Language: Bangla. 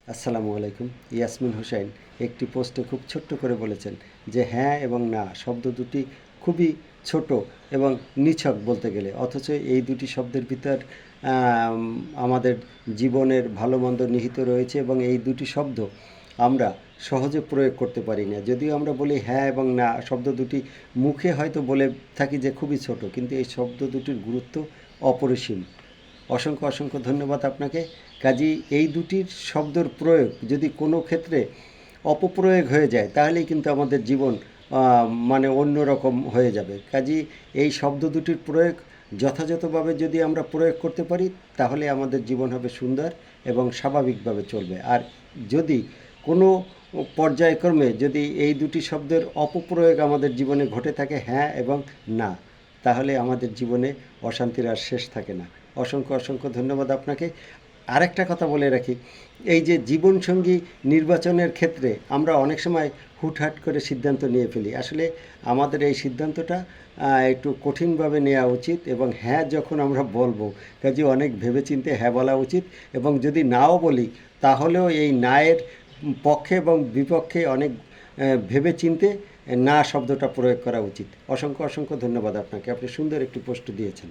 আসসালামু আলাইকুম। ইয়াসমিন হুসাইন একটি পোস্টে খুব ছোট্ট করে বলেছেন যে হ্যাঁ এবং না শব্দ দুটি খুবই ছোট এবং নিছক বলতে গেলে, অথচ এই দুটি শব্দের ভিতর আমাদের জীবনের ভালো মন্দ নিহিত রয়েছে এবং এই দুটি শব্দ আমরা সহজে প্রয়োগ করতে পারি না। যদিও আমরা বলি হ্যাঁ এবং না শব্দ দুটি মুখে হয়তো বলে থাকি যে খুবই ছোট, কিন্তু এই শব্দ দুটির গুরুত্ব অপরিসীম। অসংখ্য অসংখ্য ধন্যবাদ আপনাকে। কাজেই এই দুটির শব্দের প্রয়োগ যদি কোনো ক্ষেত্রে অপপ্রয়োগ হয়ে যায় তাহলেই কিন্তু আমাদের জীবন মানে অন্যরকম হয়ে যাবে। কাজেই এই শব্দ দুটির প্রয়োগ যথাযথভাবে যদি আমরা প্রয়োগ করতে পারি তাহলে আমাদের জীবন হবে সুন্দর এবং স্বাভাবিকভাবে চলবে। আর যদি কোনো পর্যায়ক্রমে যদি এই দুটি শব্দের অপপ্রয়োগ আমাদের জীবনে ঘটে থাকে, হ্যাঁ এবং না, তাহলে আমাদের জীবনে অশান্তির আর শেষ থাকে না। অসংখ্য অসংখ্য ধন্যবাদ আপনাকে। আরেকটা কথা বলে রাখি, এই যে জীবনসঙ্গী নির্বাচনের ক্ষেত্রে আমরা অনেক সময় হুটহাট করে সিদ্ধান্ত নিয়ে ফেলি। আসলে আমাদের এই সিদ্ধান্তটা একটু কঠিনভাবে নেওয়া উচিত এবং হ্যাঁ যখন আমরা বলবো কাজে অনেক ভেবেচিন্তে হ্যাঁ বলা উচিত, এবং যদি নাও বলি তাহলেও এই নায়ের পক্ষে এবং বিপক্ষে অনেক ভেবেচিন্তে না শব্দটা প্রয়োগ করা উচিত। অসংখ্য অসংখ্য ধন্যবাদ আপনাকে, আপনি সুন্দর একটি পোস্ট দিয়েছেন।